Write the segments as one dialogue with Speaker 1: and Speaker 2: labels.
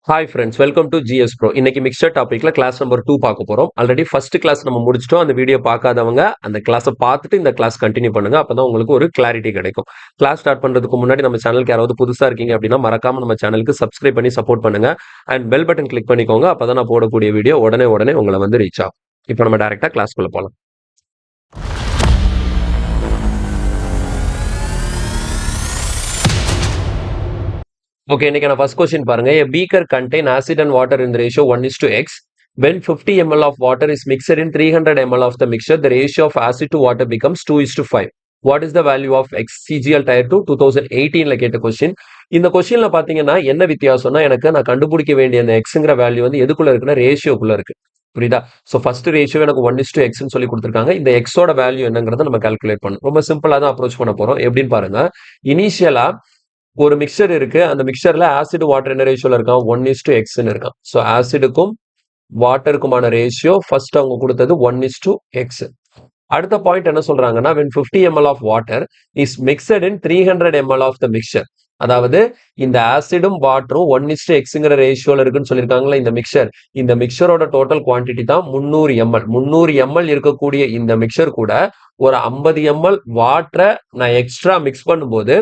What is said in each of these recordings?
Speaker 1: Hi friends, welcome to GS bro. இன்னைக்கு mixer டாபிக்ல class number 2 பார்க்க போறோம். ஆல்ரெடி ஃபர்ஸ்ட் கிளாஸ் நம்ம முடிச்சிட்டோம். அந்த வீடியோ பார்க்காதவங்க அந்த கிளாஸை பார்த்துட்டு இந்த கிளாஸ் கண்டினியூ பண்ணுங்க. அப்பதான் உங்களுக்கு ஒரு கிளாரிட்டி கிடைக்கும். கிளாஸ் ஸ்டார்ட் பண்றதுக்கு முன்னாடி நம்ம சேனலுக்கு யாராவது புதுசா இருக்கீங்க அப்படின்னா மறக்காம நம்ம சேனலுக்கு சப்ஸ்கிரைப் பண்ணி சப்போர்ட் பண்ணுங்க. அண்ட் பெல் பட்டன் கிளிக் பண்ணிக்கோங்க. அப்பதான் நான் போடக்கூடிய வீடியோ உடனே உங்களை வந்து ரீச் ஆகும். இப்போ நம்ம டைரக்டா கிளாஸ்க்குள்ள போலாம். ஓகே, இன்னைக்கு நான் ஃபர்ஸ்ட் கொஸ்டின் பாருங்க. A beaker contain acid and water in the ratio 1:x. When 50 ml of water is mixed in 300 ml of the mixture, the ratio of acid to water becomes 2:5. What is the value of x? CGL Tier 2 2018ல கேட்ட question. இந்த கொஸ்டின்ல பாத்தீங்கன்னா என்ன வித்தியாசம்னா, எனக்கு நான் கண்டுபிடிக்க வேண்டிய அந்த எக்ஸ்ங்கிற வேல்யூ வந்து எதுக்குள்ள இருக்குன்னா ரேஷியோக்குள்ள இருக்கு. புரியுதா? ஸோ ஃபர்ஸ்ட் ரேஷியோ எனக்கு 1:x சொல்லி கொடுத்துருக்காங்க. இந்த எக்ஸோட வேல்யூ என்னங்கிறத நம்ம கால்குலேட் பண்ணணும். ரொம்ப சிம்பிளா தான் அப்ரோச் பண்ண போறோம். எப்படின்னு பாருங்க. இனிஷியலா ஒரு மிக்சர் இருக்கு. அந்த மிக்சர்ல ஆசிட் வாட்டர் என்ன ரேஷியோல இருக்கான்? 1:x இருக்கான். ஸோ ஆசிடுக்கும் வாட்டருக்குமான ரேஷியோ ஃபர்ஸ்ட் அவங்க கொடுத்தது 1:x. அடுத்த பாயிண்ட் என்ன சொல்றாங்கன்னா, when 50 ml of water is mixed in 300 ml of the mixture, அதாவது இந்த ஆசிடும் வாட்டரும் 1:xங்கிற ரேஷியோல இருக்குன்னு சொல்லியிருக்காங்களா இந்த மிக்சர். இந்த மிக்சரோட டோட்டல் குவான்டிட்டி தான் 300 ml. 300 ml இருக்கக்கூடிய இந்த மிக்சர் கூட ஒரு 50 ml வாட்டரை நான் எக்ஸ்ட்ரா மிக்ஸ் பண்ணும்போது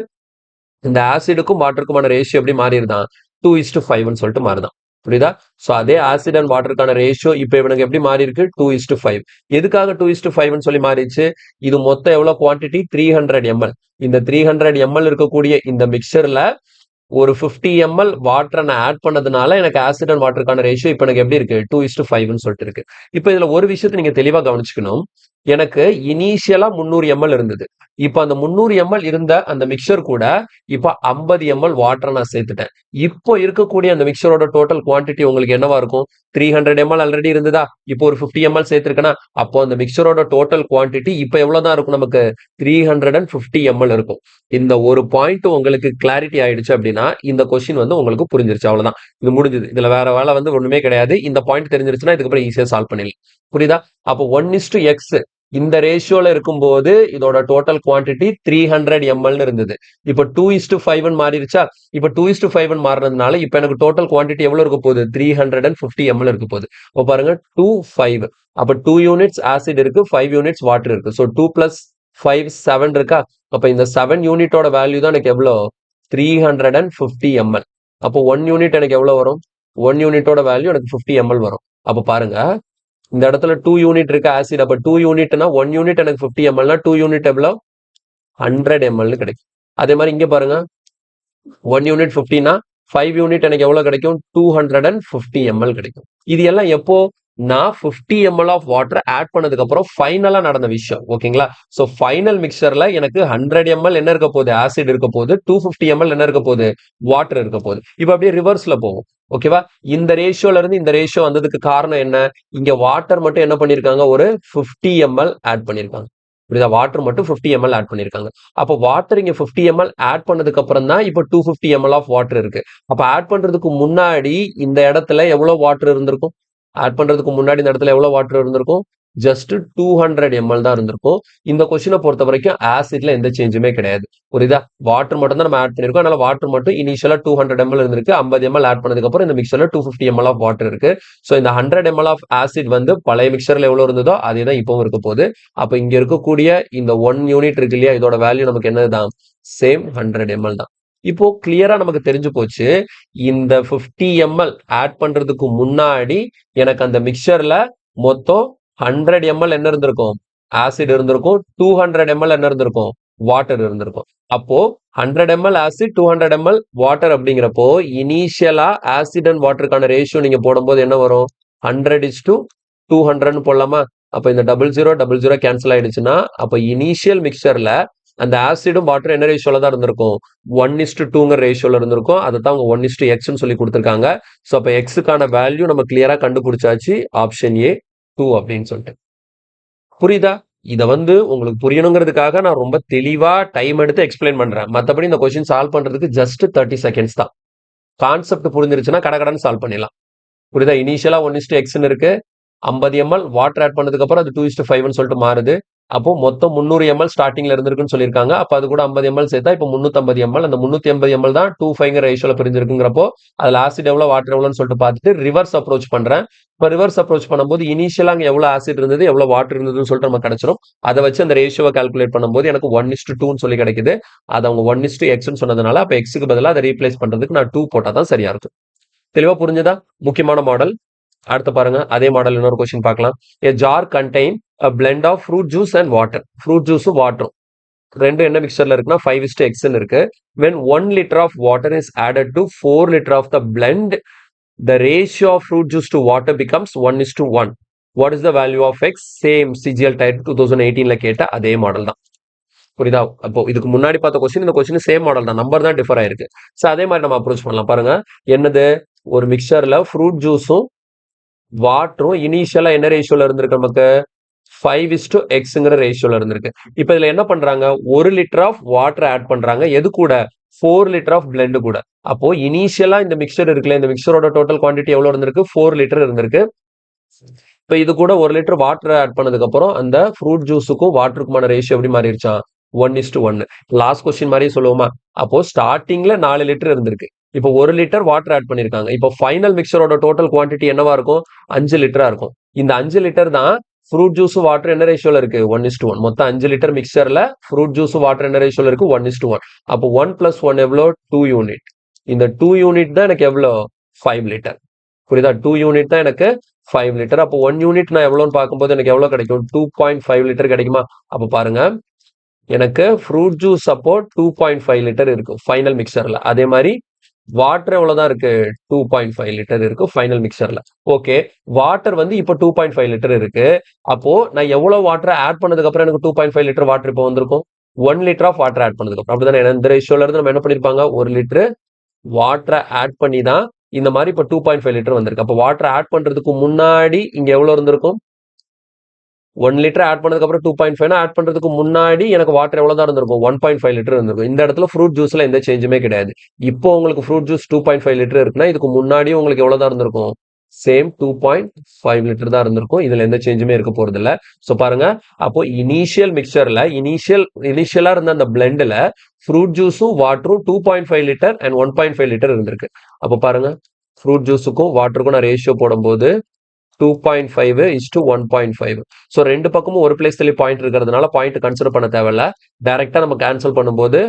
Speaker 1: இந்த ஆசிடுக்கும் வாட்டருக்குமான ரேஷியோ எப்படி மாறிடுதான்? 2:5 சொல்லிட்டு மாறுதான். புரியுதா? சோ அதே ஆசிட் அண்ட் வாட்டருக்கான ரேஷியோ இப்ப இவனுக்கு எப்படி மாறி இருக்கு? 2:5. எதுக்காக 2:5 சொல்லி மாறிடுச்சு? இது மொத்தம் எவ்வளவு குவான்டிட்டி? 300 ml. இந்த 300 ml இருக்கக்கூடிய இந்த மிக்சர்ல ஒரு 50 ml வாட்டரை நான் ஆட் பண்ணதுனால எனக்கு ஆசிட் அண்ட் வாட்டருக்கான ரேஷியோ இப்ப எனக்கு எப்படி இருக்கு? 2:5 சொல்லிட்டு இருக்கு. இப்ப இதுல ஒரு விஷயத்தை நீங்க தெளிவா கவனிச்சுக்கணும். எனக்கு இனிஷியலா 300 ml இருந்தது. இப்ப அந்த 300 ml இருந்த அந்த மிக்சர் கூட இப்ப 50 ml வாட்டரை நான் சேர்த்துட்டேன். இப்போ இருக்கக்கூடிய அந்த மிக்சரோட டோட்டல் குவான்டிட்டி உங்களுக்கு என்னவா இருக்கும்? 300 ml ஆல்ரெடி இருந்ததா? இப்போ ஒரு 50 ml சேர்த்திருக்கேன்னா, அப்போ அந்த மிக்சரோட டோட்டல் குவான்டிட்டி இப்ப எவ்வளவுதான் இருக்கும்? நமக்கு 350 ml இருக்கும். இந்த ஒரு பாயிண்ட் உங்களுக்கு கிளாரிட்டி ஆயிடுச்சு அப்படின்னா இந்த கொஸ்டின் வந்து உங்களுக்கு புரிஞ்சிருச்சு. அவ்வளவுதான், இது முடிஞ்சது. இதுல வேற வேலை வந்து ஒண்ணுமே கிடையாது. இந்த பாயிண்ட் தெரிஞ்சிருச்சுன்னா இதுக்கப்புறம் ஈஸியா சால்வ் பண்ணிடலாம். புரியுதா? அப்போ 1:x இந்த ரேஷியோல இருக்கும்போது இதோட டோட்டல் குவான்டிட்டி 300 ml இருந்தது. இப்ப 2:5 மாறிடுச்சா? இப்ப 2:5 மாறினதுனால இப்ப எனக்கு டோட்டல் குவான்டிட்டி எவ்வளவு இருக்க போகுது? 350 ml இருக்க போகுது. இப்ப பாருங்க 2:5. அப்ப 2 யூனிட்ஸ் ஆசிட் இருக்கு, 5 யூனிட்ஸ் வாட்டர் இருக்கு. ஸோ 2 + 5 7 இருக்கா? அப்ப இந்த 7 யூனிட்டோட வேல்யூ தான் எனக்கு எவ்வளோ? 350 ml. அப்போ 1 யூனிட் எனக்கு எவ்வளவு வரும்? 1 யூனிட்டோட வேல்யூ எனக்கு 50 ml வரும். அப்ப பாருங்க, இந்த இடத்துல 2 யூனிட் இருக்கு ஆசிட். அப்ப 2 யூனிட்னா 1 யூனிட் எனக்கு 50 mlனா 2 யூனிட் எவ்வளவு? 100 ml கிடைக்கும். அதே மாதிரி இங்க பாருங்க, 1 யூனிட் 50னா 5 யூனிட் எனக்கு எவ்வளவு கிடைக்கும்? 250 ml கிடைக்கும். இது எல்லாம் எப்போ? நான் 50 ml ஆஃப் வாட்டர் ஆட் பண்ணதுக்கு அப்புறம் ஃபைனலா நடந்த விஷயம். ஓகேங்களா? சோ ஃபைனல் மிக்சர்ல எனக்கு 100 ml என்ன இருக்க போகுது? ஆசிட் இருக்க போகுது. 250 ml என்ன இருக்க போகுது? வாட்டர் இருக்க போகுது. இப்ப அப்படியே ரிவர்ஸ்ல போகும். ஓகேவா? இந்த ரேஷியோல இருந்து இந்த ரேஷியோ வந்ததுக்கு காரணம் என்ன? இங்க வாட்டர் மட்டும் என்ன பண்ணிருக்காங்க? ஒரு 50 ml ஆட் பண்ணிருக்காங்க. புரியுதா? வாட்டர் மட்டும் 50 ml ஆட் பண்ணிருக்காங்க. அப்ப வாட்டர் இங்க 50 ml ஆட் பண்ணதுக்கு அப்புறம் தான் இப்ப 250 ml ஆஃப் வாட்டர் இருக்கு. அப்ப ஆட் பண்றதுக்கு முன்னாடி இந்த இடத்துல எவ்வளவு வாட்டர் இருந்திருக்கும்? ஆட் பண்றதுக்கு முன்னாடி இந்த இடத்துல எவ்வளவு வாட்டர் இருந்திருக்கும்? ஜஸ்ட் 200 ml தான் இருந்திருக்கும். இந்த கொஸ்டினை பொறுத்த வரைக்கும் ஆசிட்ல எந்த சேஞ்சுமே கிடையாது. புரியுதா? வாட்டர் மட்டும் தான் நம்ம ஆட் பண்ணிருக்கோம். அதனால வாட்டர் மட்டும் இனிஷியலா 200 ml இருந்திருக்கு. 50 ml ஆட் பண்ணதுக்கு அப்புறம் இந்த மிக்சர்ல 250 ml ஆஃப் வாட்டர் இருக்கு. சோ இந்த 100 ml ஆஃப் ஆசிட் வந்து பழைய மிக்சர்ல எவ்வளவு இருந்ததோ அதே தான் இப்பவும் இருக்க போகுது. அப்ப இங்க இருக்கக்கூடிய இந்த 1 யூனிட் இருக்கு இல்லையா? இதோட வேல்யூ நமக்கு என்னதுதான்? சேம் 100 ml தான். இப்போ கிளியரா நமக்கு தெரிஞ்சு போச்சு. இந்த 50 ml ஆட் பண்றதுக்கு முன்னாடி எனக்கு அந்த மிக்சர்ல மொத்தம் 100 ml என்ன இருந்திருக்கும்? ஆசிட் இருந்திருக்கும். 200 ml என்ன இருந்திருக்கும்? வாட்டர் இருந்திருக்கும். அப்போ 100 ml ஆசிட், 200 ml வாட்டர் அப்படிங்கிறப்போ இனிஷியலா ஆசிட் அண்ட் வாட்டருக்கான ரேஷியோ நீங்க போடும்போது என்ன வரும்? 100:200 போடலாமா? அப்ப இந்த 00 கேன்சல் ஆயிடுச்சுன்னா அப்ப இனிஷியல் மிக்சர்ல அந்த ஆசிடும் வாட்டர் என்ன ரேஷியோல தான் இருந்திருக்கும்? 1:2ங்கிற ரேஷியோல இருந்திருக்கும். அதை தான் அவங்க 1:x சொல்லி கொடுத்திருக்காங்க. சோ அப்ப எக்ஸுக்கான வேல்யூ நம்ம கிளியரா கண்டுபிடிச்சாச்சு. ஆப்ஷன் ஏ 2 அப்படின்னு சொல்லிட்டு. புரியுதா? இத வந்து உங்களுக்கு புரியணுங்கிறதுக்காக நான் ரொம்ப தெளிவா டைம் எடுத்து எக்ஸ்பிளைன் பண்றேன். மத்தபடி இந்த கொஸ்டின் சால்வ் பண்றதுக்கு ஜஸ்ட் 30 செகண்ட்ஸ் தான். கான்செப்ட் புரிஞ்சிருச்சுன்னா கடகடன்னு சால்வ் பண்ணிடலாம். புரியுதா? இனிஷியலா 1:x இருக்கு. 50 ml வாட்டர் ஆட் பண்ணதுக்கு அப்புறம் அது 2:5 சொல்லிட்டு மாறுது. அப்போ மொத்தம் 300 ml ஸ்டார்டிங்ல இருந்திருக்குன்னு சொல்லியிருக்காங்க. அப்ப அது கூட 50 ml சேர்த்தா இப்போ 350 ml. அந்த 350 ml தான் 2:5 ரேஷியோல பிரிஞ்சிருக்குங்கிறப்போ அதுல ஆசிட் எவ்வளவு வாட்டர் எவ்வளவுன்னு சொல்லிட்டு பார்த்துட்டு ரிவர்ஸ் அப்ரோச் பண்றேன். இப்போ ரிவர்ஸ் அப்ரோச் பண்ணும்போது இனிஷியலா அங்க எவ்வளவு ஆசிட் இருந்தது எவ்வளவு வாட்டர் இருந்ததுன்னு சொல்லிட்டு நமக்கு கிடைச்சிரும். அதை வச்சு அந்த ரேஷியோவை கால்குலேட் பண்ணும்போது எனக்கு 1:2 சொல்லி கிடைக்குது. அது அவங்க 1:x சொன்னதுனால அப்ப எக்ஸுக்கு பதிலா அதை ரீப்ளேஸ் பண்றதுக்கு நான் 2 போட்டா தான் சரியா இருக்கும். தெளிவா புரிஞ்சுதா? முக்கியமான மாடல். அடுத்து பாருங்க, அதே மாடல் இன்னொரு கொஸ்டின் பார்க்கலாம். A jar contain a blend of fruit juice and water. Fruit juice வாட்டரும் ரெண்டும் என்ன மிக்சர்ல இருக்குன்னா 5:x இருக்கு. When 1 liter of water is added to 4 liter of the blend, the ratio of fruit juice to water becomes 1:1. What is the value of x? Same CGL type 2018ல கேட்ட அதே model தான். புரியுதா? அப்போ இதுக்கு முன்னாடி பார்த்த கொஸ்டின் இந்த கொஸ்டின் சேம் மாடல் தான், நம்பர் தான் டிஃபர் ஆயிருக்கு. சோ அதே மாதிரி நம்ம அப்ரோச் பண்ணலாம். பாருங்க, என்னது ஒரு மிக்சர்ல ஃப்ரூட் ஜூஸும் வாட்டரும் இனிஷியலா என்ன ரேஷியோல இருந்திருக்கு நமக்கு 5:x ரேஷியோல இருந்திருக்கு. இப்ப இதுல என்ன பண்றாங்க, 1 லிட்டர் ஆஃப் வாட்டர் ஆட் பண்றாங்க. எது கூட? 4 லிட்டர் ஆஃப் பிளெண்ட் கூட. அப்போ இனிஷியலா இந்த மிக்சர் இருக்குல்ல, இந்த மிக்சரோட டோட்டல் குவான்டிட்டி எவ்வளவு இருந்திருக்கு? 4 லிட்டர் இருந்திருக்கு. இப்ப இது கூட 1 லிட்டர் வாட்டர் ஆட் பண்ணதுக்கு அப்புறம் அந்த ஃப்ரூட் ஜூஸுக்கும் வாட்டருக்குமான ரேஷியோ எப்படி மாறிடுச்சான்? 1:1. லாஸ்ட் கொஸ்டின் மாதிரியே சொல்லுவோமா? அப்போ ஸ்டார்டிங்ல 4 லிட்டர் இருந்திருக்கு. இப்போ 1 லிட்டர் வாட்டர் ஆட் பண்ணிருக்காங்க. இப்போ ஃபைனல் மிக்சரோட டோட்டல் குவான்டிட்டி என்னவா இருக்கும்? 5 லிட்டரா இருக்கும். இந்த 5 லிட்டர் தான் ஃப்ரூட் ஜூஸ் வாட்டர் என்ன ரேஷியோல இருக்கு? 1:1. மொத்தம் 5 லிட்டர் மிக்சர்ல ஃப்ரூட் ஜூஸ் வாட்டர் என்ன ரேஷியோல இருக்கு? 1:1. அப்போ 1 + 1 எவ்வளோ? 2 யூனிட். இந்த 2 யூனிட் தான் எனக்கு எவ்வளோ? 5 லிட்டர். புரியுதா? 2 யூனிட் தான் எனக்கு 5 லிட்டர். அப்போ 1 யூனிட் நான் எவ்வளோன்னு பார்க்கும்போது எனக்கு எவ்வளவு கிடைக்கும்? 2.5 லிட்டர் கிடைக்குமா? அப்போ பாருங்க, எனக்கு ஃப்ரூட் ஜூஸ் அப்போ 2.5 லிட்டர் இருக்கு ஃபைனல் மிக்சர்ல. அதே மாதிரி வாட்டர் எவ்வளவுதான் இருக்கு? 2.5 லிட்டர் இருக்கு ஃபைனல் மிக்சர்ல. ஓகே, வாட்டர் வந்து இப்போ 2.5 லிட்டர் இருக்கு. அப்போ நான் எவ்வளவு வாட்டர் ஆட் பண்ணதுக்கு அப்புறம் எனக்கு 2.5 லிட்டர் வாட்டர் இப்போ வந்திருக்கும்? 1 லிட்டர் ஆஃப் வாட்டர் ஆட் பண்ணதுக்கு அப்புறம். அப்படிதானே? இந்த ரேஷியோல இருந்து நம்ம என்ன பண்ணிருப்பாங்க? 1 லிட்டர் வாட்டரை ஆட் பண்ணி தான் இந்த மாதிரி இப்போ 2.5 லிட்டர் வந்திருக்கு. அப்போ வாட்டர் ஆட் பண்றதுக்கு முன்னாடி இங்க எவ்வளவு இருந்திருக்கும்? 1 லிட்டர் ஆட் பண்ணதுக்கு அப்புறம் 2.5 ஆட் பண்றதுக்கு முன்னாடி எனக்கு வாட்டர் எவ்வளவுதான் இருந்திருக்கும்? 1.5 லிட்டர் இருந்திருக்கும். இந்த இடத்துல ஃப்ரூட் ஜூஸ்ல எந்த சேஞ்சுமே கிடையாது. இப்போ உங்களுக்கு ஃப்ரூட் ஜூஸ் 2.5 லிட்டர் இருக்குன்னா இதுக்கு முன்னாடி உங்களுக்கு எவ்வளவுதான் இருந்திருக்கும்? சேம் 2.5 லிட்டர் தான் இருந்திருக்கும். இதுல எந்த சேஞ்சுமே இருக்க போறது இல்ல. சோ பாருங்க, அப்போ இனிஷியல் மிக்சர்ல இனிஷியலா இருந்த அந்த பிளெண்ட்ல ஃப்ரூட் ஜூஸும் வாட்டரும் 2.5 லிட்டர் அண்ட் 1.5 லிட்டர் இருந்திருக்கு. அப்போ பாருங்க, ஃப்ரூட் ஜூஸுக்கும் வாட்டருக்கும் நான் ரேஷியோ போடும்போது 2.5:1.5. ஸோ ரெண்டு பக்கமும் ஒரு பிளேஸ் தள்ளி பாயிண்ட் இருக்கிறதுனால பாயிண்ட் கன்சிடர் பண்ண தேவையில்ல. டைரக்டா நம்ம கேன்சல் பண்ணும்போது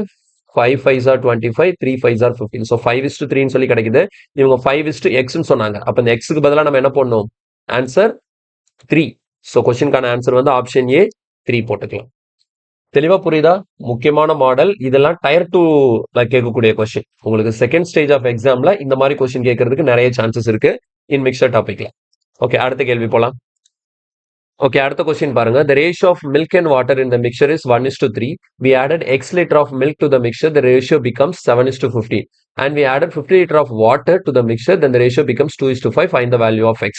Speaker 1: 5 5s are 25, 3 5s are 15. So 5:3 சொல்லி கிடைக்குது. இவங்க 5:x சொன்னாங்க. அப்ப இந்த எக்ஸுக்கு பதிலாக நம்ம என்ன பண்ணணும்? ஆன்சர் 3. ஸோ கொஸ்டினுக்கான ஆன்சர் வந்து ஆப்ஷன் ஏ 3 போட்டுக்கலாம். தெளிவா புரியுதா? முக்கியமான மாடல். இதெல்லாம் டயர் 2ல கேட்கக்கூடிய கொஸ்டின். உங்களுக்கு செகண்ட் ஸ்டேஜ் ஆஃப் எக்ஸாம்ல இந்த மாதிரி கொஸ்டின் கேட்கறதுக்கு நிறைய சான்சஸ் இருக்கு இன் மிக்சர் டாபிக்ல. ஓகே, அடுத்த கேள்வி போலாம். ஓகே, அடுத்த கொஸ்டின் பாருங்க. The ratio of milk and water in the mixture is 1:3. We added x liter of milk to the mixture. The ratio becomes 7:15. And we added 50 liter of water to the mixture. Then the ratio becomes 2:5. Find the value of x.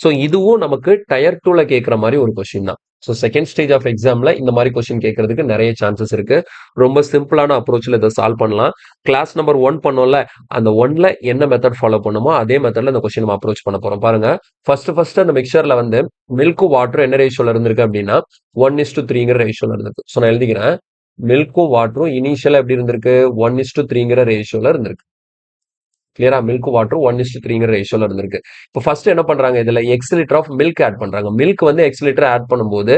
Speaker 1: So இதுவும் நமக்கு tyre 2ல கேட்கிற மாதிரி ஒரு question தான். So second stage of எக்ஸாம்ல இந்த மாதிரி question கேட்கறதுக்கு நிறைய சான்சஸ் இருக்கு. ரொம்ப சிம்பிளான அப்ரோச்ல இதை சால்வ் பண்ணலாம். கிளாஸ் நம்பர் 1 பண்ணோம்ல, அந்த 1ல என்ன மெத்தட் ஃபாலோ பண்ணுமோ அதே மெத்தட்ல இந்த கொஸ்டின் நம்ம அப்ரோச் பண்ண போறோம். பாருங்க, ஃபர்ஸ்ட் அந்த மிக்சர்ல வந்து மில்க்கும் வாட்டரும் என்ன ரேஷியோல இருந்திருக்கு அப்படின்னா 1:3 ரேஷியோல இருந்திருக்கு. ஸோ நான் எழுதிக்கிறேன், மில்க்கும் வாட்டரும் இனிஷியலா எப்படி இருந்திருக்கு? 1:3 ரேஷியோல இருந்திருக்கு. கிளியரா? மில்க் வாட்டர் 1:3 ரேஷியோல இருந்திருக்கு. இப்போ ஃபர்ஸ்ட் என்ன பண்றாங்க? இதுல X litre of milk add பண்றாங்க. மில்க் வந்து எக்ஸ் லிட்டர் ஆட் பண்ணும்போது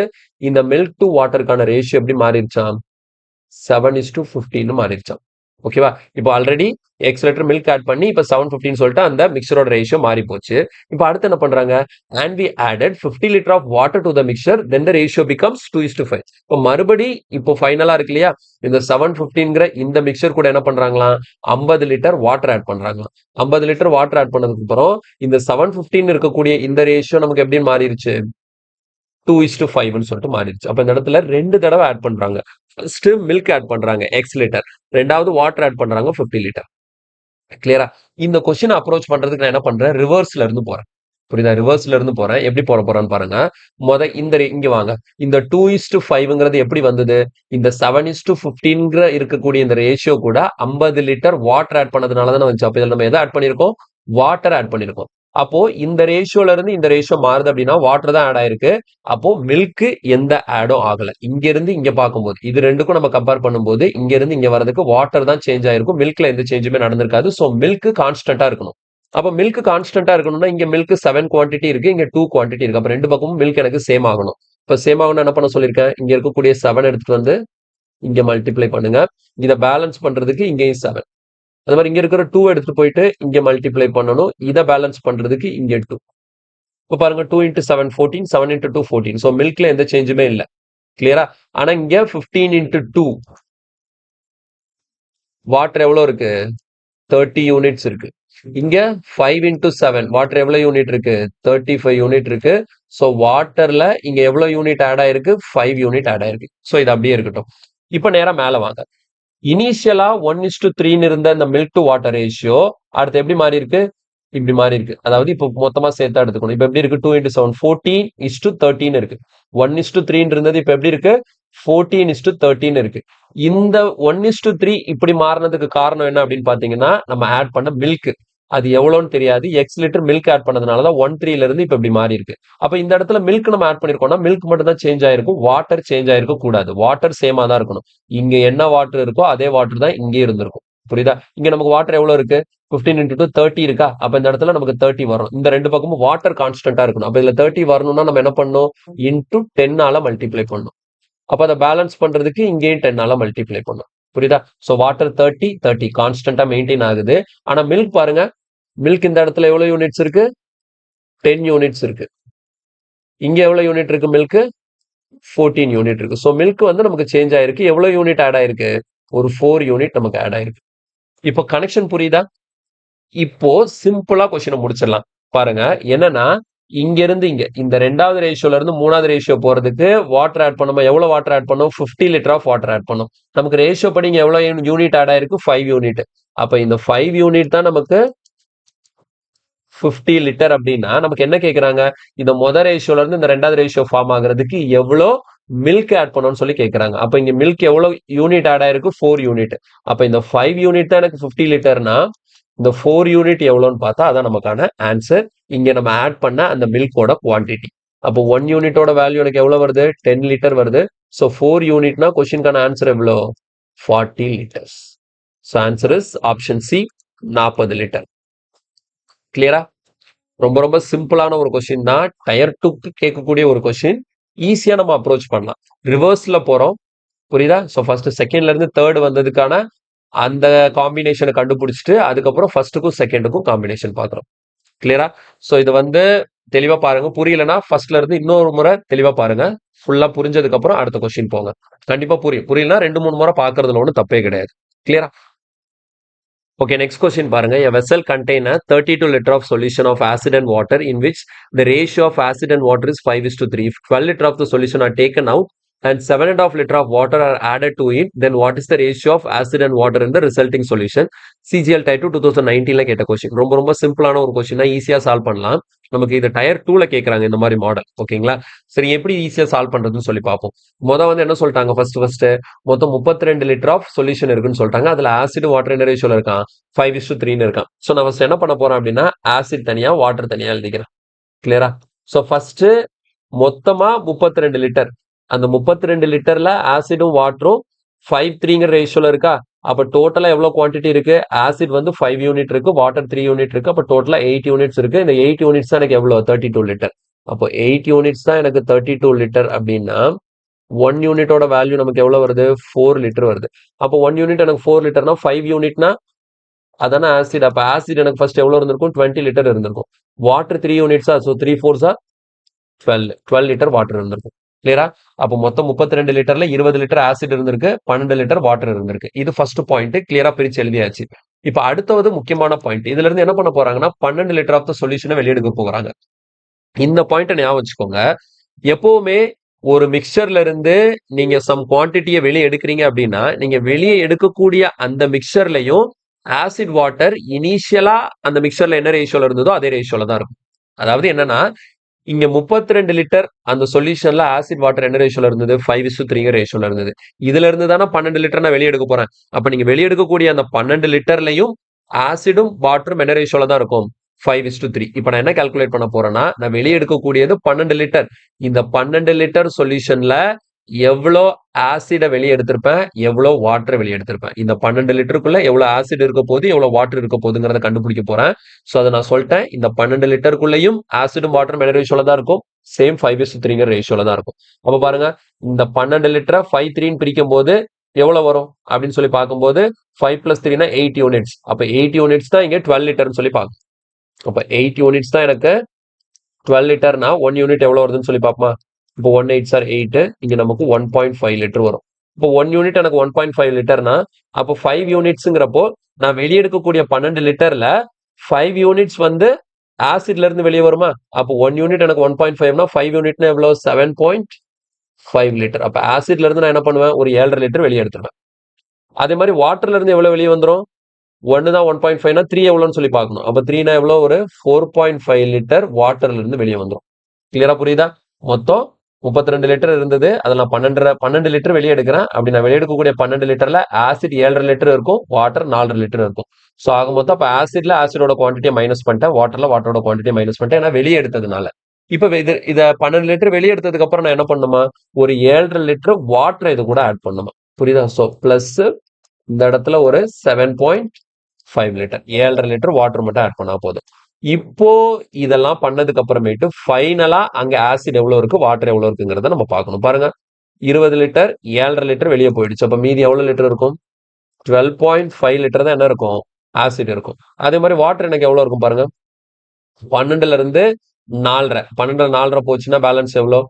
Speaker 1: இந்த மில்க் டு வாட்டருக்கான ரேஷியோ எப்படி மாறிடுச்சாம்? 7:15 மாறிடுச்சாம். ஓகேவா? இப்போ already X litre milk add பண்ணி இப்போ 7:15 சொல்லிட்டு அந்த மிக்சரோட ரேஷியோ மாறி போச்சு. இப்போ அடுத்து என்ன பண்றாங்க? And we added 50 litre of water to the mixture, then the ratio becomes 2:5. இப்போ மறுபடி இப்போ ஃபைனலா இருக்கு இல்லையா, இந்த 7:15 இந்த மிக்சர் கூட என்ன பண்றாங்களாம்? 50 லிட்டர் வாட்டர் ஆட் பண்றாங்களாம். 50 லிட்டர் வாட்டர் ஆட் பண்ணதுக்கு அப்புறம் இந்த 7:15 இருக்கக்கூடிய இந்த ரேஷியோ நமக்கு எப்படி மாறிடுச்சு? 2:5 சொல்லிட்டு மாறிடுச்சு. அப்ப இந்த இடத்துல 2 தடவை ஆட் பண்றாங்க. ஃபர்ஸ்ட் மில்க் ஆட் பண்றாங்க எக்ஸ் லிட்டர், ரெண்டாவது வாட்டர் ஆட் பண்றாங்க 50 லிட்டர். கிளியரா? இந்த கொஸ்டின் அப்ரோச் பண்றதுக்கு நான் என்ன பண்றேன்? ரிவர்ஸ்ல இருந்து போறேன். புரியுதா? ரிவர்ஸ்ல இருந்து போறேன். எப்படி போறேன்னு பாருங்க. இங்க வாங்க. இந்த 2:5 எப்படி வந்தது? இந்த 7:15 இருக்கக்கூடிய இந்த ரேஷியோ கூட 50 லிட்டர் வாட்டர் ஆட் பண்ணதுனால தானே வந்துச்சு. அப்ப இதுல நம்ம எதை ஆட் பண்ணிருக்கோம்? வாட்டர் ஆட் பண்ணிருக்கோம். அப்போ இந்த ரேஷியோல இருந்து இந்த ரேஷியோ மாறுது அப்படின்னா வாட்டர் தான் ஆட் ஆயிருக்கு. அப்போ மில்க் எந்த ஆடும் ஆகல. இங்க இருந்து இங்க பார்க்கும்போது இது ரெண்டுக்கும் நம்ம கம்பேர் பண்ணும்போது இங்க இருந்து இங்க வரதுக்கு வாட்டர் தான் சேஞ்ச் ஆயிருக்கும். மில்க்ல எந்த சேஞ்சுமே நடந்திருக்காது. ஸோ மில்க் கான்ஸ்டன்டா இருக்கணும். அப்ப மில்க் கான்ஸ்டன்டா இருக்கணும்னா இங்க மில்க் 7 குவான்டிட்டி இருக்கு, இங்க 2 குவான்டிட்டி இருக்கு. அப்ப ரெண்டு பக்கமும் மில்க் எனக்கு சேம் ஆகணும். இப்ப சேம் ஆகணும் என்ன பண்ண சொல்லியிருக்கேன், இங்க இருக்கக்கூடிய 7 எடுத்துட்டு வந்து இங்க மல்டிப்ளை பண்ணுங்க. இதை பேலன்ஸ் பண்றதுக்கு இங்கேயும் 7. அது மாதிரி இங்க இருக்கிற 2 எடுத்துட்டு போயிட்டு இங்க மல்டிப்ளை பண்ணணும். இதை பேலன்ஸ் பண்றதுக்கு இங்க 2. இப்ப பாருங்க 2 into 7 14, 7 into 2 14. ஸோ மில்க்ல எந்த சேஞ்சுமே இல்லை. கிளியரா? ஆனா இங்க 15 into 2 வாட்டர் எவ்வளவு இருக்கு, 30 யூனிட்ஸ் இருக்கு. இங்க 5 into 7 வாட்டர் எவ்வளவு யூனிட் இருக்கு, 35 யூனிட் இருக்கு. ஸோ வாட்டர்ல இங்க எவ்வளவு யூனிட் ஆட் ஆயிருக்கு, 5 யூனிட் ஆட் ஆயிருக்கு. ஸோ இது அப்படியே இருக்கட்டும். இப்ப நேரா மேல வாங்க. இனிஷியலா 1:3 இருந்த இந்த மில்க் டு வாட்டர் ரேஷியோ அடுத்து எப்படி மாறி இருக்கு, இப்படி மாறி இருக்கு. அதாவது இப்போ மொத்தமா சேர்த்தா எடுத்துக்கணும். இப்ப எப்படி இருக்கு, 2 into 7 14:13 இருக்கு. 1:3 இருந்தது இப்ப எப்படி இருக்கு, 14:13 இருக்கு. இந்த 1:3 இப்படி மாறினதுக்கு காரணம் என்ன அப்படின்னு பாத்தீங்கன்னா, நம்ம ஆட் பண்ண மில்க் அது எவ்வளவுன்னு தெரியாது. எக்ஸ் லிட்டர் மில்க் ஆட் பண்ணதுனாலதான் 1:3 இருந்து இப்ப இப்படி மாறி இருக்கு. அப்ப இந்த இடத்துல மில்க் நம்ம ஆட் பண்ணிருக்கோம்னா மில்க் மட்டும் தான் சேஞ்ச் ஆயிருக்கும், வாட்டர் சேஞ்ச் ஆயிருக்க கூடாது. வாட்டர் சேமா தான் இருக்கணும். இங்க என்ன வாட்டர் இருக்கோ அதே வாட்டர் தான் இங்கே இருந்திருக்கும். புரியுதா? இங்க நமக்கு வாட்டர் எவ்வளவு இருக்கு, 15 into 2 30 இருக்கா. அப்ப இந்த இடத்துல நமக்கு 30 வரும். இந்த ரெண்டு பக்கமும் வாட்டர் கான்ஸ்டன்டா இருக்கணும். அப்ப இதுல 30 வரணும்னா நம்ம என்ன பண்ணணும், இன்டூ 10 மல்டிப்ளை பண்ணணும். அப்ப அதை பேலன்ஸ் பண்றதுக்கு இங்கேயும் 10 மல்டிப்ளை பண்ணும். புரியுதா? சோ வாட்டர் 30 கான்ஸ்டன்டா மெயின்டைன் ஆகுது. ஆனா மில்க் பாருங்க, மில்க் இந்த இடத்துல எவ்வளவு யூனிட்ஸ் இருக்கு, 10 யூனிட்ஸ் இருக்கு. இங்க எவ்வளவு யூனிட் இருக்கு, மில்க் 14 யூனிட் இருக்கு. சோ மில்க் வந்து நமக்கு சேஞ்ச் ஆயிருக்கு. எவ்வளவு யூனிட் ஆட் ஆயிருக்கு, ஒரு 4 யூனிட் நமக்கு ஆட் ஆயிருக்கு. இப்போ கனெக்ஷன் புரியுதா? இப்போ சிம்பிளா கொஸ்டினை முடிச்சிடலாம். பாருங்க என்னன்னா, இங்க இருந்து இங்க இந்த ரெண்டாவது ரேஷியோல இருந்து மூணாவது ரேஷியோ போறதுக்கு வாட்டர் ஆட் பண்ணும். எவ்வளவு வாட்டர் ஆட் பண்ணும், 50 லிட்டர் ஆஃப் வாட்டர் ஆட் பண்ணும். நமக்கு ரேஷியோ படி இங்க எவ்வளவு யூனிட் ஆட் ஆயிருக்கு, 5 யூனிட். அப்ப இந்த 5 யூனிட் தான் நமக்கு 50 லிட்டர். அப்படின்னா நமக்கு என்ன கேக்குறாங்க, இந்த முதல் ரேஷியோல இருந்து இந்த ரெண்டாவது ரேஷியோ ஃபார்ம் ஆகுறதுக்கு எவ்வளவு மில்க் ஆட் பண்ணணும்னு சொல்லி கேக்குறாங்க. அப்ப இங்க மில்க் எவ்வளவு யூனிட் ஆட் ஆயிருக்கு, 4 யூனிட். அப்ப இந்த 5 யூனிட் தான் எனக்கு 50 லிட்டர்னா இந்த 4 யூனிட் எவ்வளவுன்னு பார்த்தா அதான் நமக்கான ஆன்சர். இங்க நம்ம ஆட் பண்ண அந்த மில்கோட குவான்டிட்டி. அப்போ 1 யூனிட்டோட வேல்யூ எனக்கு எவ்வளவு வருது, 10 லிட்டர் வருது. ஸோ 4 யூனிட்னா கொஸ்டின்கான ஆன்சர் எவ்வளோ, 40 litres. So answer is option C, 40 litre. கிளியரா? ரொம்ப ரொம்ப சிம்பிளான ஒரு கொஸ்டின் தான். டயர் 2க்கு கேட்கக்கூடிய ஒரு கொஸ்டின். ஈஸியா நம்ம அப்ரோச் பண்ணலாம். ரிவர்ஸ்ல போறோம். புரியுதா? ஸோ ஃபர்ஸ்ட் செகண்ட்ல இருந்து தேர்ட் வந்ததுக்கான அந்த காம்பினேஷனை கண்டுபிடிச்சிட்டு அதுக்கப்புறம் ஃபர்ஸ்ட்டுக்கும் செகண்டுக்கும் காம்பினேஷன் பார்க்குறோம். கிளியரா? ஸோ இது வந்து தெளிவா பாருங்க. புரியலன்னா ஃபர்ஸ்ட்ல இருந்து இன்னொரு முறை தெளிவா பாருங்க. ஃபுல்லா புரிஞ்சதுக்கு அப்புறம் அடுத்த கொஸ்டின் போங்க. கண்டிப்பா புரியும். புரியலன்னா 2-3 முறை பார்க்கறதுல ஒன்றும் தப்பே கிடையாது. கிளியரா? Okay, next question பாருங்க. A vessel contain a 32 liter of solution of acid and water in which the ratio of acid and water is 5:3. If 12 liter of the solution are taken out and 7.5 liter of water are added to it, then what is the ratio of acid and water in the resulting solution? CGL Type 2 2019 கேட்ட question. ரொம்ப ரொம்ப சிம்பிளான ஒரு question தான், ஈஸியா solve பண்ணலாம். நமக்கு இது டயர் 2ல கேட்கறாங்க இந்த மாதிரி மாடல். ஓகேங்களா? சரி, எப்படி ஈஸியா சால்வ் பண்றதுன்னு சொல்லி பார்ப்போம். வந்து என்ன சொல்லிட்டாங்க, ஃபர்ஸ்ட் மொத்தம் 32 லிட்டர் ஆஃப் சொல்யூஷன் இருக்குன்னு சொல்லிட்டாங்க. அதுல ஆசிட் வாட்டர் என்ன ரேஷியோல இருக்கான், 5:3 இருக்கான். ஸோ நான் ஃபர்ஸ்ட் என்ன பண்ண போறேன் அப்படின்னா ஆசிட் தனியா வாட்டர் தனியா எழுதிக்கிறேன். கிளியரா? ஸோ ஃபர்ஸ்ட் மொத்தமா 32 லிட்டர். அந்த 32 லிட்டர்ல ஆசிடும் வாட்டரும் 5:3 ரேஷியோல இருக்கா. அப்ப டோட்டலா எவ்வளவு குவான்டிட்டி இருக்கு, ஆசிட் வந்து 5 யூனிட் இருக்கு, வாட்டர் 3 யூனிட் இருக்கு. அப்ப டோட்டலா 8 யூனிட்ஸ் இருக்கு. இந்த 8 யூனிட்ஸ் தான் எனக்கு எவ்வளவு, 32 லிட்டர். அப்போ 8 யூனிட்ஸ் தான் எனக்கு 32 லிட்டர் அப்படின்னா 1 யூனிட்டோட வேல்யூ நமக்கு எவ்வளவு வருது, 4 லிட்டர் வருது. அப்போ 1 யூனிட் எனக்கு 4 லிட்டர்னா 5 யூனிட்னா அதான ஆசிட். அப்ப ஆசிட் எனக்கு ஃபர்ஸ்ட் எவ்வளவு இருந்திருக்கும், 20 லிட்டர் இருந்திருக்கும். வாட்டர் 3 யூனிட்ஸா, ஸோ 3 4s 12 லிட்டர் வாட்டர் இருந்திருக்கும். கிளியரா? அப்போ மொத்தம் 32 லிட்டர்ல 20 லிட்டர் ஆசிட் இருந்திருக்கு, 12 லிட்டர் வாட்டர் இருந்திருக்கு. இது ஃபர்ஸ்ட் பாயிண்ட். கிளியரா பிரிச்சு எழுதியாச்சு. இப்ப அடுத்தது முக்கியமான பாயிண்ட். இதுல இருந்து என்ன பண்ண போறாங்கன்னா 12 லிட்டர் ஆஃப் த சொல்யூஷனை வெளியெடுக்க போறாங்க. இந்த பாயிண்ட் ஞாபகம் வச்சுக்கோங்க. எப்பவுமே ஒரு மிக்சர்ல இருந்து நீங்க சம் குவான்டிட்டியை வெளியே எடுக்கிறீங்க அப்படின்னா நீங்க வெளியே எடுக்கக்கூடிய அந்த மிக்சர்லயும் ஆசிட் வாட்டர் இனிஷியலா அந்த மிக்சர்ல என்ன ரேஷியோல இருந்ததோ அதே ரேஷியோல தான் இருக்கும். அதாவது என்னன்னா, இங்க 32 லிட்டர் அந்த சொல்யூஷன்ல ஆசிட் வாட்டர் என்ன ரேஷியோல இருந்தது, 5:3 ரேஷியோல இருந்தது. இதுல இருந்து தானே 12 லிட்டர் நான் வெளியே எடுக்க போறேன். அப்ப நீங்க வெளியே எடுக்கக்கூடிய அந்த 12 லிட்டர்லயும் ஆசிடும் வாட்டரும் என்ன ரேஷியோல தான் இருக்கும், 5:3. இப்போ நான் என்ன கால்குலேட் பண்ண போறேன்னா, நான் வெளியே எடுக்கக்கூடியது 12 லிட்டர். இந்த 12 லிட்டர் சொல்யூஷன்ல எவ்வளோ ஆசிட வெளியே எடுத்திருப்பேன், எவ்வளோ வாட்டரை வெளியே எடுத்திருப்பேன். இந்த 12 லிட்டருக்குள்ள எவ்வளோ ஆசிட் இருக்க போகுது, எவ்வளோ வாட்டர் இருக்க போகுதுங்கிறத கண்டுபிடிக்க போறேன். ஸோ அதை நான் சொல்லிட்டேன். இந்த 12 லிட்டருக்குள்ளேயும் ஆசிடும் வாட்டரும் என்ன ரேஷியோல தான் இருக்கும்? சேம் 5:3ங்கிற ரேஷியோல தான் இருக்கும். அப்ப பாருங்க, இந்த 12 லிட்டரை 5:3 பிரிக்கும் போது எவ்வளவு வரும் அப்படின்னு சொல்லி பார்க்கும்போது 5 + 3 8 யூனிட்ஸ். அப்ப 8 யூனிட்ஸ் தான் இங்க 12 லிட்டர்னு சொல்லி பார்க்கணும். அப்ப 8 யூனிட்ஸ் தான் எனக்கு 12 லிட்டர்னா 1 யூனிட் எவ்வளவு வருதுன்னு சொல்லி பார்ப்போமா? இப்போ 1 8 சார் 8, இங்க நமக்கு 1.5 லிட்டர் வரும். இப்போ 1 யூனிட் எனக்கு 1.5 லிட்டர்னா அப்போ 5 யூனிட்ஸ்ங்கிறப்போ நான் வெளியே எடுக்கக்கூடிய 12 லிட்டர்ல 5 யூனிட்ஸ் வந்து ஆசிட்ல இருந்து வெளியே வருமா? அப்போ 1 யூனிட் எனக்கு 1.5னா 5 யூனிட்னா எவ்வளவு? 7.5 லிட்டர். அப்ப ஆசிட்ல இருந்து நான் என்ன பண்ணுவேன்? ஒரு 7.5 லிட்டர் வெளியே எடுத்துருவேன். அதே மாதிரி வாட்டர்ல இருந்து எவ்வளவு வெளியே வந்துரும்? 1 தான் 1.5னா 3 எவ்வளோன்னு சொல்லி பார்க்கணும். அப்ப 3னா எவ்வளோ? ஒரு 4.5 லிட்டர் வாட்டர்ல இருந்து வெளியே வந்துரும். கிளியரா புரியுதா? மொத்தம் 32 லிட்டர் இருந்தது. அதில் நான் 12 லிட்டர் வெளியே எடுக்கிறேன். அப்படி நான் வெளியே எடுக்கக்கூடிய 12 லிட்டர்ல ஆசிட் 7.5 லிட்டர் இருக்கும், வாட்டர் 4 லிட்டர் இருக்கும். ஸோ ஆக மொத்தம் அப்ப ஆசிட்ல ஆசிடோட குவான்டிட்டியை மைனஸ் பண்ணிட்டேன், வாட்டர்ல வாட்டரோட குவான்டிட்டியை மைனஸ் பண்ணிட்டேன். ஏன்னா வெளியே எடுத்ததுனால. இப்ப இத 12 லிட்டர் வெளியே எடுத்ததுக்கு அப்புறம் நான் என்ன பண்ணுமா? ஒரு 7.5 லிட்டர் வாட்டர் இது கூட ஆட் பண்ணுமா? புரியுதா? ஸோ பிளஸ் இந்த இடத்துல ஒரு 7.5 லிட்டர், 7.5 லிட்டர் வாட்டர் மட்டும் ஆட் பண்ணா போதும். இப்போ இதெல்லாம் பண்ணதுக்கு அப்புறமேட்டு ஃபைனலா அங்க ஆசிட் எவ்வளவு இருக்கு, வாட்டர் எவ்வளவு இருக்குங்கிறத நம்ம பார்க்கணும். பாருங்க, 20 லிட்டர் 7.5 லிட்டர் வெளியே போயிடுச்சு. அப்ப மீதி எவ்வளவு லிட்டர் இருக்கும்? 12.5 லிட்டர் தான் என்ன இருக்கும்? ஆசிட் இருக்கும். அதே மாதிரி வாட்டர் எனக்கு எவ்வளவு இருக்கும் பாருங்க, 12ல இருந்து 4.5, 12 4.5 போச்சுன்னா பேலன்ஸ் எவ்வளோ?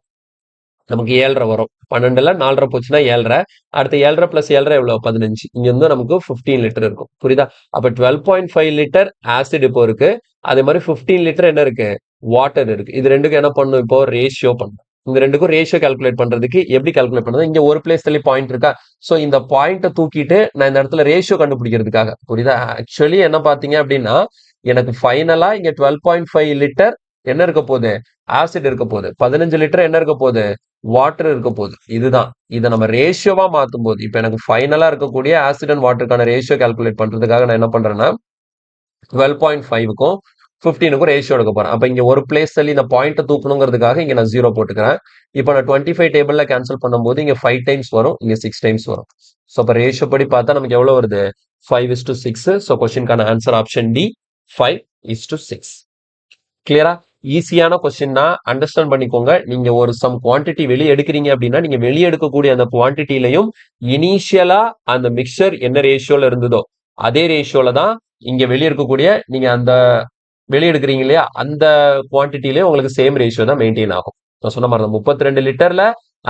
Speaker 1: நமக்கு 7.5 வரும். 12ல 4.5 போச்சுன்னா 7.5. அடுத்து 7.5 + 7.5 எவ்வளோ? 15. இங்க இருந்து நமக்கு 15 லிட்டர் இருக்கும். புரியுதா? அப்ப 12.5 லிட்டர் ஆசிட் இப்போ இருக்கு. அதே மாதிரி 15 லிட்டர் என்ன இருக்கு? வாட்டர் இருக்கு. இது ரெண்டுக்கும் என்ன பண்ணணும்? இப்போ ரேஷியோ பண்ணணும். இந்த ரெண்டுக்கும் ரேஷியோ கால்குலேட் பண்றதுக்கு எப்படி கால்குலேட் பண்றது? இங்க ஒரு பிளேஸ் தள்ளி பாயிண்ட் இருக்கா? சோ இந்த பாயிண்ட தூக்கிட்டு நான் இந்த இடத்துல ரேஷியோ கண்டுபிடிக்கிறதுக்காக, புரியுதா? ஆக்சுவலி என்ன பாத்தீங்க அப்படின்னா, எனக்கு ஃபைனலா இங்க 12.5 லிட்டர் என்ன இருக்க போகுது? ஆசிட் இருக்க போகுது. 15 லிட்டர் என்ன இருக்க போகுது? வாட்டர் இருக்க போகுது. இதுதான். இதை நம்ம ரேஷியோவா மாத்தும் போது, இப்ப எனக்கு ஃபைனலா இருக்கக்கூடிய ஆசிட் அண்ட் வாட்டருக்கான ரேஷியோ கால்குலேட் பண்றதுக்காக நான் என்ன பண்றேன்னா, 12.5க்கும் 15க்கும் ரேஷியோ எடுக்க போறேன். அப்ப இங்க ஒரு பிளேஸ் தள்ளி இந்த பாயிண்ட் தூக்கணுங்கிறதுக்காக இங்க நான் 0 போட்டுக்கிறேன். இப்போ நான் 25 டேபிள்ல கேன்சல் பண்ணும்போது இங்க 5 டைம்ஸ் வரும், இங்க 6 டைம்ஸ் வரும். சோ அப்ப ரேஷியோ படி பார்த்தா நமக்கு எவ்வளவு வருது? 5:6. சோ கொஸ்டின்கான ஆன்சர் ஆப்ஷன் டி, 5:6. கிளியரா? ஈஸியான கொஸ்டின்னா அண்டர்ஸ்டாண்ட் பண்ணிக்கோங்க. நீங்க ஒரு சம் குவான்டிட்டி வெளியே எடுக்கிறீங்க அப்படின்னா, நீங்க வெளியே எடுக்கக்கூடிய அந்த குவான்டிட்டிலையும் இனிஷியலா அந்த மிக்சர் என்ன ரேஷியோல இருந்ததோ அதே ரேஷியோல தான் இங்க வெளியே இருக்கக்கூடிய நீங்க அந்த வெளியே எடுக்கிறீங்க இல்லையா, அந்த குவான்டிட்டிலயும் உங்களுக்கு சேம் ரேஷியோ தான் மெயின்டைன் ஆகும். நான் சொன்ன மாதிரி தான் 32 லிட்டர்ல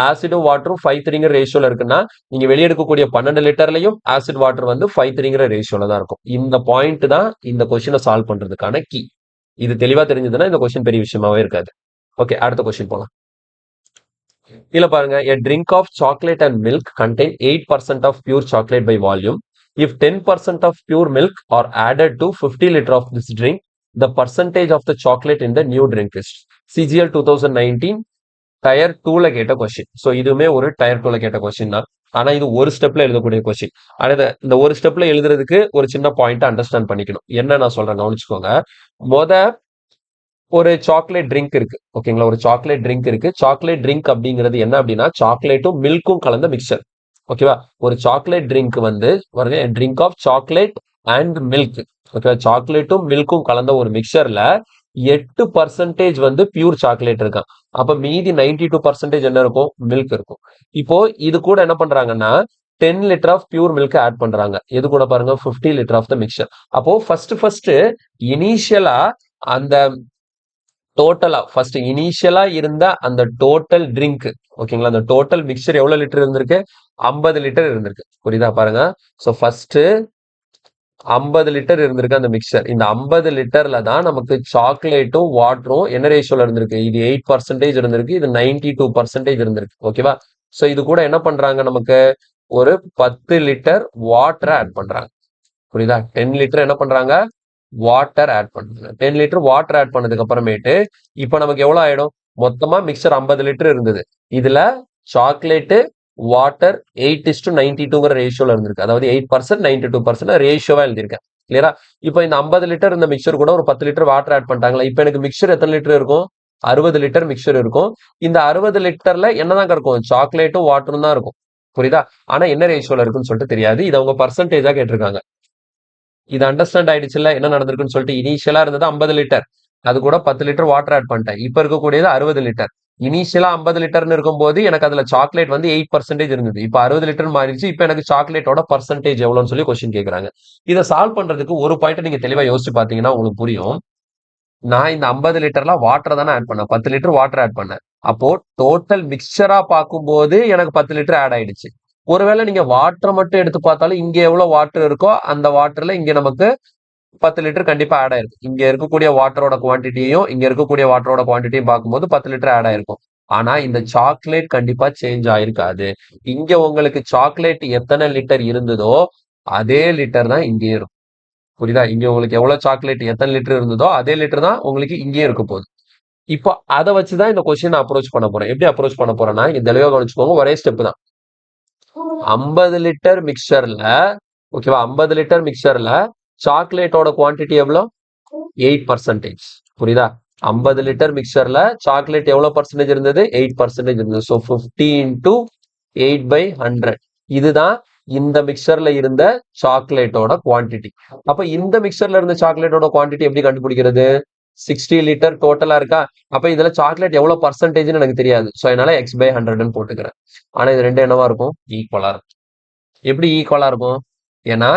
Speaker 1: ஆசிடும் வாட்டரும் 5:3ங்கிற ரேஷியோல இருக்குன்னா, நீங்க வெளியே எடுக்கக்கூடிய 12 லிட்டர்லயும் ஆசிட் வாட்டர் வந்து 5:3ங்கிற ரேஷியோல தான் இருக்கும். இந்த பாயிண்ட் தான் இந்த கொஸ்டினை சால்வ் பண்றதுக்கான கீ. இது தெளிவா தெரிஞ்சதுன்னா இந்த கொஸ்டின் பெரிய விஷயமாவே இருக்காது. ஓகே, அடுத்த கொஸ்டின் போலாம். இதுல பாருங்க, a drink of chocolate and milk contain 8% of pure chocolate by volume. If 10% of pure milk are added to 50 liter of this drink, the percentage of the chocolate in the new drink list. CGL 2019 tyre 2ல கேட்ட question. So இதுவுமே ஒரு tyre 2ல கேட்ட question தான். ஆனா இது ஒரு ஸ்டெப்ல எழுதக்கூடிய கொஸ்டின். அடுத்த இந்த ஒரு ஸ்டெப்ல எழுதுறதுக்கு ஒரு சின்ன பாயிண்ட் அண்டர்ஸ்டாண்ட் பண்ணிக்கணும். என்ன நான் சொல்றேன் கவனிச்சுக்கோங்க. ஒரு சாக்லேட் ட்ரிங்க் இருக்கு, ஓகேங்களா? ஒரு சாக்லேட் ட்ரிங்க் இருக்கு. சாக்லேட் ட்ரிங்க் அப்படிங்கிறது என்ன அப்படின்னா, சாக்லேட்டும் மில்க்கும் கலந்த மிக்சர். ஓகேவா? ஒரு சாக்லேட் ட்ரிங்க் வந்து drink of chocolate and milk. ஓகேவா? சாக்லேட்டும் மில்க்கும் கலந்த ஒரு மிக்சர்ல 8% வந்து பியூர் சாக்லேட் இருக்கான். அப்ப மீதி 92% என்ன இருக்கும்? மில்க் இருக்கும். இப்போ இது கூட என்ன பண்றாங்கன்னா 10 litre of pure milk add பண்றாங்க. எது கூட பாருங்க? 50 லிட்டர் ஆஃப் த மிக்சர். அப்போ ஃபர்ஸ்ட் இனிஷியலா அந்த டோட்டலா ஃபர்ஸ்ட் இனிஷியலா இருந்த அந்த டோட்டல் ட்ரிங்க், ஓகேங்களா? அந்த டோட்டல் மிக்சர் எவ்வளவு லிட்டர் இருந்திருக்கு? 50 லிட்டர் இருந்திருக்கு. புரியுதா? பாருங்க. சோ ஃபர்ஸ்ட் 50 லிட்டர் இருந்திருக்கு அந்த மிக்சர். இந்த 50 லிட்டர்ல தான் நமக்கு சாக்லேட்டும் வாட்டரும் என்ன ரேஷியோல இருந்திருக்கு? இது 8% இருந்திருக்கு, இது 92% இருந்திருக்கு. ஓகேவா? சோ இது கூட என்ன பண்றாங்க? நமக்கு ஒரு 10 லிட்டர் வாட்டரை ஆட் பண்றாங்க. புரியுதா? 10 லிட்டர் என்ன பண்றாங்க? வாட்டர் ஆட் பண்றாங்க. 10 லிட்டர் வாட்டர் ஆட் பண்ணதுக்கு அப்புறமேட்டு இப்ப நமக்கு எவ்வளவு ஆயிடும்? மொத்தமா மிக்சர் 50 லிட்டர் இருந்தது. இதுல சாக்லேட் வாட்டர் 8:92ங்கிற ரேஷியோல இருந்திருக்கு. அதாவது 8% 92% ரேஷியோவா எழுதியிருக்கேன். கிளியரா? இப்போ இந்த 50 லிட்டர் இந்த மிக்சர் கூட ஒரு 10 லிட்டர் வாட்டர் ஆட் பண்ணிட்டாங்களா? இப்போ எனக்கு மிக்சர் எத்தனை லிட்டர் இருக்கும்? 60 லிட்டர் மிக்சர் இருக்கும். இந்த 60 லிட்டர்ல என்னதாங்க இருக்கும்? சாக்லேட்டும் வாட்டரும் தான் இருக்கும். புரியுதா? ஆனா என்ன ரேஷியோல இருக்குன்னு சொல்லிட்டு தெரியாது. இது அவங்க பர்சன்டேஜா கேட்டிருக்காங்க. இது அண்டர்ஸ்டாண்ட் ஆயிடுச்சுல்ல என்ன நடந்திருக்குன்னு சொல்லிட்டு. இனிஷியலா இருந்தது 50 லிட்டர், அது கூட 10 லிட்டர் வாட்டர் ஆட் பண்ணிட்டேன். இப்ப இருக்கக்கூடியது 60 லிட்டர். இனிஷியலா 50 லிட்டர்னு இருக்கும்போது எனக்கு அதுல சாக்லேட் வந்து 8% இருந்தது. இப்ப 60 லிட்டர் மாறிடுச்சு. இப்ப எனக்கு சாக்லேட்டோட பர்சன்டேஜ் எவ்வளவுன்னு சொல்லி கொஸ்டின் கேக்குறாங்க. இதை சால்வ் பண்றதுக்கு ஒரு பாயிண்ட் நீங்க தெளிவா யோசிச்சு பாத்தீங்கன்னா உங்களுக்கு புரியும். நான் இந்த 50 லிட்டர்ல வாட்டர் தானே ஆட் பண்ணேன், 10 லிட்டர் வாட்டர் ஆட் பண்ணேன். அப்போ டோட்டல் மிக்சரா பார்க்கும்போது எனக்கு 10 லிட்டர் ஆட் ஆயிடுச்சு. ஒருவேளை நீங்க வாட்டர் மட்டும் எடுத்து பார்த்தாலும் இங்க எவ்வளவு வாட்டர் இருக்கோ அந்த வாட்டர்ல இங்க நமக்கு 10 லிட்டர் கண்டிப்பா ஆட் ஆயிருக்கும். இங்க இருக்கக்கூடிய வாட்டரோட குவான்டிட்டியும் இங்க இருக்கக்கூடிய வாட்டரோட குவான்டிட்டியும் பார்க்கும்போது 10 லிட்டர் ஆட் ஆயிருக்கும். ஆனா இந்த சாக்லேட் கண்டிப்பா சேஞ்ச் ஆயிருக்காது. இங்க உங்களுக்கு சாக்லேட் எத்தனை லிட்டர் இருந்ததோ அதே லிட்டர் தான் இங்கேயும் இருக்கும். புரியுதா? இங்க உங்களுக்கு எவ்வளவு சாக்லேட் எத்தனை லிட்டர் இருந்ததோ அதே லிட்டர் தான் உங்களுக்கு இங்கேயும் இருக்க போகுது. இப்போ அதை வச்சுதான் இந்த கொஸ்டின் அப்ரோச் பண்ண போறேன். எப்படி அப்ரோச் பண்ண போறேன்னா இங்க தெளிவா கவனிச்சுக்கோங்க, ஒரே ஸ்டெப் தான். 50 லிட்டர் மிக்சர்ல, ஓகேவா, 50 லிட்டர் மிக்சர்ல சாக்லேட்டோட குவான்டிட்டி எவ்வளோ? 8%. புரியுதா? 50 லிட்டர் மிக்சர்ல சாக்லேட் எவ்வளவு பர்சன்டேஜ் இருந்தது? 8% இருந்தது. So 50 into 8/100. இதுதான் இந்த மிக்சர்ல இருந்த சாக்லேட்டோட குவான்டிட்டி. அப்ப இந்த மிக்சர்ல இருந்த சாக்லேட்டோட குவான்டிட்டி எப்படி கண்டுபிடிக்கிறது? 60 லிட்டர் டோட்டலா இருக்கா? அப்ப இதுல சாக்லேட் எவ்வளவு பர்சன்டேஜ்னு எனக்கு தெரியாது. ஸோ அதனால x/100 போட்டுக்கிறேன். ஆனா இது ரெண்டும் என்னவா இருக்கும்? ஈக்குவலா இருக்கும். எப்படி ஈக்குவலா இருக்கும்? ஏன்னா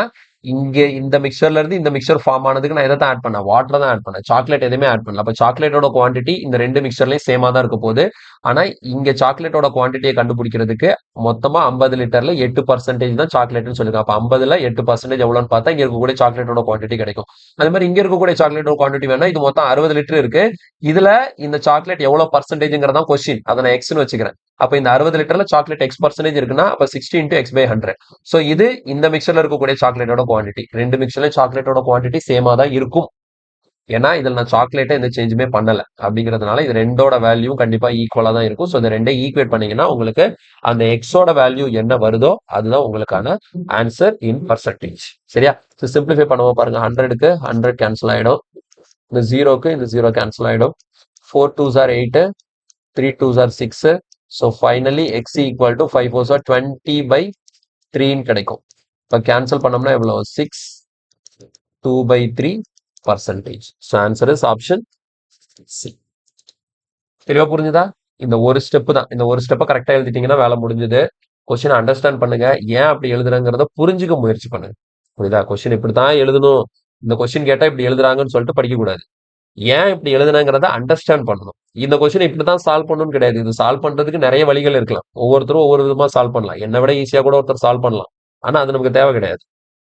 Speaker 1: இங்க இந்த மிக்சர்ல இருந்து இந்த மிக்சர் ஃபார்ம் ஆனதுக்கு நான் எதை தான் ஆட் பண்ணேன்? வாட்டர் தான் ஆட் பண்ணேன். சாக்லேட் எதுவுமே ஆட் பண்ணல. அப்ப சாக்லேட்டோட குவான்டிட்டி இந்த ரெண்டு மிக்சர்லயும் சேமா தான் இருக்க போகுது. ஆனா இங்க சாக்லேட்டோட குவான்டிட்டியை கண்டுபிடிக்கிறதுக்கு மொத்தமா 50 லிட்டர்ல 8% தான் சாக்லேட்னு சொல்லிருக்கேன். அப்ப 50ல 8% எவ்வளவுன்னு பார்த்தா இங்க இருக்கக்கூடிய சாக்லேட்டோட குவான்டிட்டி கிடைக்கும். அது மாதிரி இங்க இருக்கக்கூடிய சாக்லேட்டோட குவான்டிட்டி வேணா, இது மொத்தம் 60 லிட்டர் இருக்கு. இதுல இந்த சாக்லேட் எவ்வளவு பர்சன்டேஜ்ங்கிறதா கொஸ்டின். அதை நான் எக்ஸ்னு வச்சுக்கிறேன். அப்ப இந்த 60 லிட்டர்ல சாக்லேட் x% இருக்குன்னா அப்ப 60 இன்டூ x/100. சோ இது இந்த மிக்சர்ல இருக்கக்கூடிய சாக்லேட்டோட குவான்டிட்டி. ரெண்டு மிக்சர்ல சாக்லேட்டோட குவான்டிட்டி சேமா தான் இருக்கும். ஏன்னா இதுல நான் சாக்லேட்டை எந்த சேஞ்சுமே பண்ணல அப்படிங்கிறதுனால இது ரெண்டோட வேல்யூ கண்டிப்பா ஈக்குவலா தான் இருக்கும். ஸோ இந்த ரெண்டை ஈக்குவேட் பண்ணீங்கன்னா உங்களுக்கு அந்த எக்ஸோட வேல்யூ என்ன வருதோ அதுதான் உங்களுக்கான ஆன்சர் இன் பர்சன்டேஜ். சரியா? ஸோ சிம்பிளிஃபை பண்ணுவோம் பாருங்க. 100க்கு 100 கேன்சல் ஆயிடும். இந்த 0க்கு இந்த 0 கேன்சல் ஆயிடும். 4 2s are 8, 3 2s are 6. So finally x equal to 5 4s are 20/3 கிடைக்கும். இப்போ கேன்சல் பண்ணோம்னா எவ்வளோ? 6 2/3%. So answer is option C. தெளிவா புரிஞ்சுதா? இந்த ஒரு ஸ்டெப் தான். இந்த ஒரு ஸ்டெப்பை கரெக்டா எழுதிட்டீங்கன்னா வேலை முடிஞ்சது. கொஸ்டின் அண்டர்ஸ்டாண்ட் பண்ணுங்க. ஏன் அப்படி எழுதுறங்கிறத புரிஞ்சுக்க முயற்சி பண்ணுங்க. புரியுதா? கொஸ்டின் இப்படித்தான் எழுதணும், இந்த கொஸ்டின் கேட்டா இப்படி எழுதுறாங்கன்னு சொல்லிட்டு படிக்க கூடாது. ஏன் இப்படி எழுதுனாங்கிறத அண்டர்ஸ்டாண்ட் பண்ணணும். இந்த கொஸ்டின் இப்படிதான் சால்வ் பண்ணணும்னு கிடையாது. இது சால்வ் பண்றதுக்கு நிறைய வழிகள் இருக்கலாம். ஒவ்வொருத்தரும் ஒவ்வொரு விதமா சால்வ் பண்ணலாம். என்னை விட ஈஸியா கூட ஒருத்தர் சால்வ் பண்ணலாம். ஆனா அது நமக்கு தேவை கிடையாது.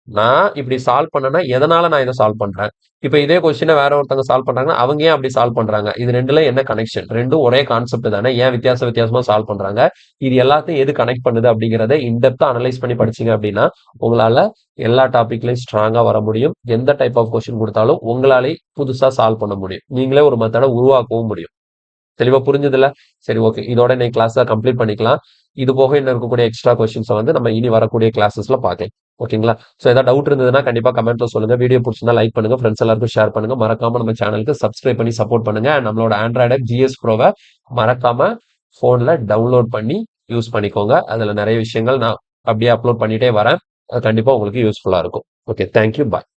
Speaker 1: நான் இப்படி சால்வ் பண்ணேன்னா எதனால நான் இதை சால்வ் பண்றேன்? இப்ப இதே கொஸ்டினை வேற ஒருத்தவங்க சால்வ் பண்றாங்கன்னா அவங்க ஏன் அப்படி சால்வ் பண்றாங்க? இது ரெண்டுல என்ன கனெக்ஷன்? ரெண்டும் ஒரே கான்செப்ட் தானே, ஏன் வித்தியாசமா சால்வ் பண்றாங்க? இது எல்லாத்தையும் எது கனெக்ட் பண்ணுது அப்படிங்கறத இன்டெப்தா அனலைஸ் பண்ணி படிச்சீங்க அப்படின்னா உங்களால எல்லா டாபிக்லயும் ஸ்ட்ராங்கா வர முடியும். எந்த டைப் ஆஃப் கொஸ்டின் கொடுத்தாலும் உங்களாலே புதுசா சால்வ் பண்ண முடியும். நீங்களே ஒரு மெத்தடை உருவாக்கவும் முடியும். தெளிவா புரிஞ்சதுல? சரி, ஓகே. இதோட இன்னைக்கு கிளாஸை கம்ப்ளீட் பண்ணிக்கலாம். இது போக இன்னும் இருக்கக்கூடிய எக்ஸ்ட்ரா கொஸ்டின்ஸை வந்து நம்ம இனி வரக்கூடிய கிளாஸஸ்ல பார்க்கலாம். ஓகேங்களா? ஸோ ஏதாவது டவுட் இருந்ததுன்னா கண்டிப்பா கமெண்ட்ல சொல்லுங்க. வீடியோ பிடிச்சிருந்தா லைக் பண்ணுங்க, ஃப்ரெண்ட்ஸ் எல்லாருக்கும் ஷேர் பண்ணுங்க. மறக்காம நம்ம சேனலுக்கு சப்ஸ்கிரைப் பண்ணி சப்போர்ட் பண்ணுங்க. நம்மளோட ஆண்ட்ராய்டு GS Proவை மறக்காம போன்ல டவுன்லோட் பண்ணி யூஸ் பண்ணிக்கோங்க. அதுல நிறைய விஷயங்கள் நான் அப்படியே அப்லோட் பண்ணிட்டே வரேன். அது கண்டிப்பா உங்களுக்கு யூஸ்ஃபுல்லா இருக்கும். ஓகே, தேங்க்யூ, பாய்.